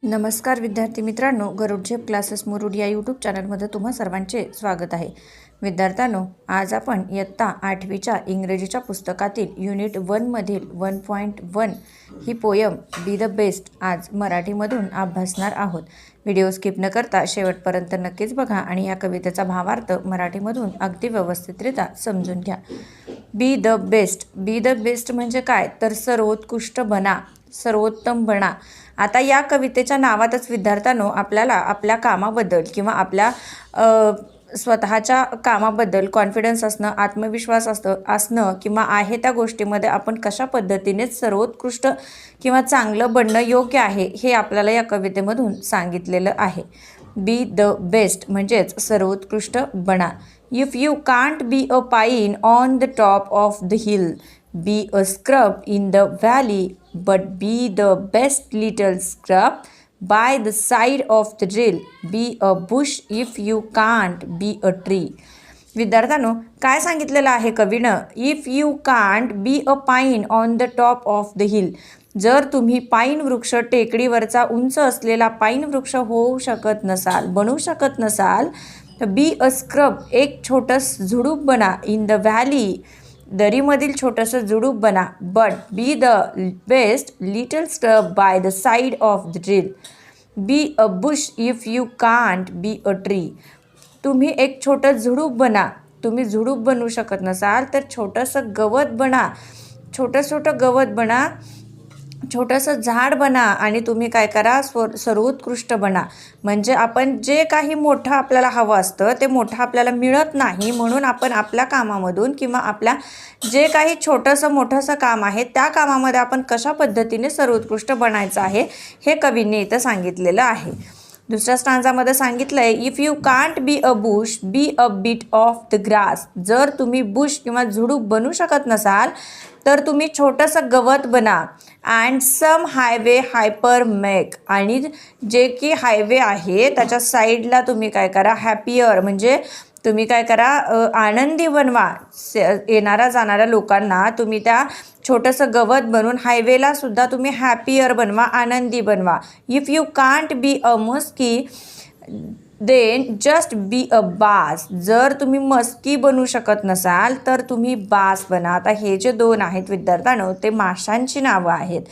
नमस्कार विद्यार्थी मित्रांनो, गरुड झेप क्लासेस मुरुड या यूट्यूब चॅनलमध्ये तुम्हा सर्वांचे स्वागत आहे. विद्यार्थ्यांनो, आज आपण इयत्ता 8वीच्या इंग्रजीच्या पुस्तकातील युनिट 1 मधील 1.1 ही पोयम बी द बेस्ट आज मराठीमधून अभ्यासणार आहोत. व्हिडिओ स्किप न करता शेवटपर्यंत नक्कीच बघा आणि या कवितेचा भावार्थ मराठीमधून अगदी व्यवस्थितरित्या समजून घ्या. Be the best. Be the best म्हणजे काय, तर सर्वोत्कृष्ट बना, सर्वोत्तम बना. आता या कवितेच्या नावातच विद्यार्थ्यांनो आपल्याला आपल्या कामाबद्दल किंवा आपल्या स्वतःच्या कामाबद्दल कॉन्फिडन्स असणं, आत्मविश्वास असणं किंवा आहे त्या गोष्टीमध्ये आपण कशा पद्धतीने सर्वोत्कृष्ट किंवा चांगलं बनणं योग्य आहे हे आपल्याला या कवितेमधून सांगितलेलं आहे. बी द बेस्ट म्हणजेच सर्वोत्कृष्ट बना. If you can't be a pine on the top of the hill, be a scrub in the valley, but be the best little scrub by the side of the drill. Be a bush if you can't be a tree. विद्यार्थ्यांनो, काय सांगितलेलं आहे कवीनं? If you can't be a pine on the top of the hill. जर तुम्ही पाईन वृक्ष, टेकडीवरचा उंच असलेला पाईन वृक्ष होऊ शकत नसाल, बनू शकत नसाल, तर बी अ स्क्रब, एक छोटंस झुडूप बना. इन द व्हॅली, दरीमधील छोटंसं झुडूप बना. But be the best little scrub by the side of the drill. Be a bush if you can't be a tree. तुम्ही एक छोटं झुडूप बना. तुम्ही झुडूप बनवू शकत नसाल तर छोटंसं गवत बना, छोटं गवत बना, छोटंसं झाड बना आणि तुम्ही काय करा, सर्वोत्कृष्ट बना. म्हणजे आपण जे काही मोठं आपल्याला हवं असतं ते मोठं आपल्याला मिळत नाही, म्हणून आपण आपल्या कामामधून किंवा आपल्या जे काही छोटंसं मोठंसं काम आहे त्या कामामध्ये आपण कशा पद्धतीने सर्वोत्कृष्ट बनायचं आहे हे कवींनी इथं सांगितलेलं आहे. दुसऱ्या स्टांजामध्ये सांगितलं आहे, if you can't be a bush, be a bit of the grass. जर तुम्ही बुश किंवा झुडूप बनू शकत नसाल तर तुम्ही छोटंसं गवत बना. And some highway hyper make. आणि जे की हायवे आहे त्याच्या साईडला तुम्ही काय करा, हॅपियर म्हणजे तुम्ही काय करा, आनंदी बनवा. येणाऱ्या जाणाऱ्या लोकांना तुम्ही त्या छोटंसं गवत बनवून हायवेला सुद्धा तुम्ही हॅपियर बनवा, आनंदी बनवा. If you can't be a muskie then just be a bass. जर तुम्ही मस्की बनू शकत नसाल तर तुम्ही बास बना. आता हे जे दोन आहेत विद्यार्थ्यांनो ते माशांची नावं आहेत.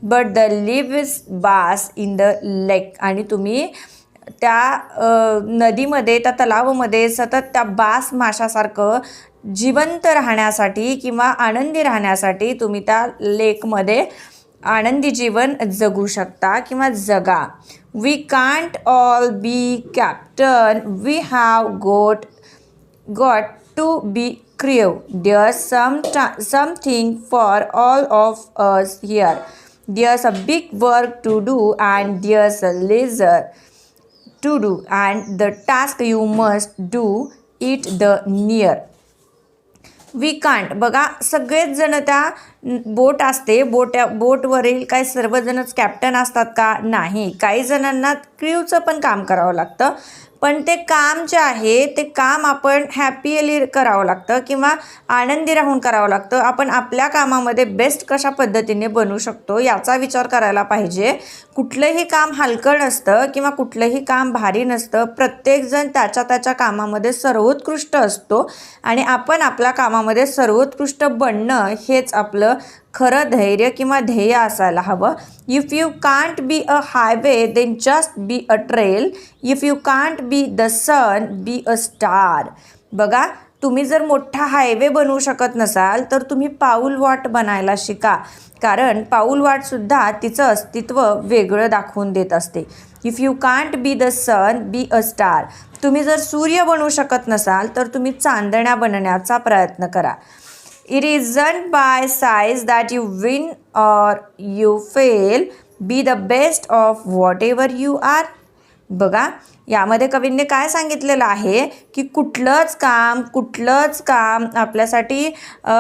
But the lives bass in the lake. आणि तुम्ही त्या नदीमध्ये, त्या तलावामध्ये सतत त्या बास माशासारखं जिवंत राहण्यासाठी किंवा आनंदी राहण्यासाठी तुम्ही त्या लेकमध्ये आनंदी जीवन जगू शकता किंवा जगा. We can't all be captain, we have got to be crew. There's something for all of us here. There's a big work to do and there's a lesser to do and the task you must do it the near. We can't. बघा, सगळेच जण त्या बोट असते, बोटवरील काय सर्वजणच captain असतात का? नाही. काही जणांना क्रिवचं पण काम करावं लागतं, पण ते काम जे आहे ते काम आपण हॅपीली करावं लागतं किंवा आनंदी राहून करावं लागतं. आपण आपल्या कामामध्ये बेस्ट कशा पद्धतीने बनवू शकतो याचा विचार करायला पाहिजे. कुठलंही काम हलकं नसतं किंवा कुठलंही काम भारी नसतं. प्रत्येकजण त्याच्या कामामध्ये सर्वोत्कृष्ट असतो आणि आपण आपल्या कामामध्ये सर्वोत्कृष्ट बनणं हेच आपलं खरं धैर्य किंवा ध्येय असायला हवं. If you can't be a highway then just be a trail. If you can't be the sun be a star. बघा, तुम्ही जर मोठा हायवे बनवू शकत नसाल तर तुम्ही पाऊलवाट बनायला शिका, कारण पाऊलवाटसुद्धा तिचं अस्तित्व वेगळं दाखवून देत असते. If you can't be the sun be a star. तुम्ही जर सूर्य बनवू शकत नसाल तर तुम्ही चांदण्या बनण्याचा प्रयत्न करा. It isn't by size that you win or you fail. Be the best of whatever you are. बघा, यामध्ये कवींनी काय सांगितलेलं आहे की कुठलंच काम आपल्यासाठी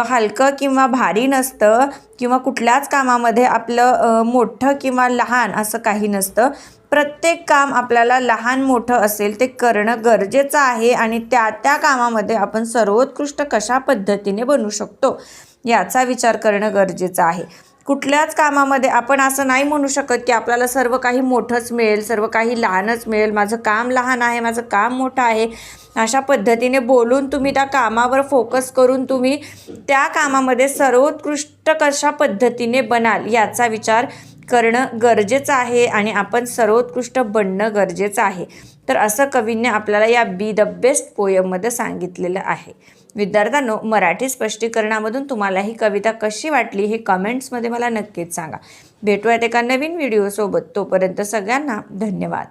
हलकं किंवा भारी नसतं किंवा कुठल्याच कामामध्ये आपलं मोठं किंवा लहान असं काही नसतं. प्रत्येक काम आपल्याला लहान मोठं असेल ते करणं गरजेचं आहे आणि त्या कामामध्ये आपण सर्वोत्कृष्ट कशा पद्धतीने बनू शकतो याचा विचार करणं गरजेचं आहे. कुठल्याच कामामध्ये आपण असं नाही म्हणू शकत की आपल्याला सर्व काही मोठंच मिळेल, सर्व काही लहानच मिळेल, माझं काम लहान आहे, माझं काम मोठं आहे, अशा पद्धतीने बोलून तुम्ही त्या कामावर फोकस करून तुम्ही त्या कामामध्ये सर्वोत्कृष्ट कशा पद्धतीने बनाल याचा विचार करणं गरजेचं आहे आणि आपण सर्वोत्कृष्ट बनणं गरजेचं आहे. तर असं कवींनी आपल्याला या बी द बेस्ट पोयममध्ये सांगितलेलं आहे. विद्यार्थ्यांनो, मराठी स्पष्टीकरणामधून तुम्हाला ही कविता कशी वाटली हे कमेंट्समध्ये मला नक्कीच सांगा. भेटूयात एका नवीन व्हिडिओसोबत. तोपर्यंत सगळ्यांना धन्यवाद.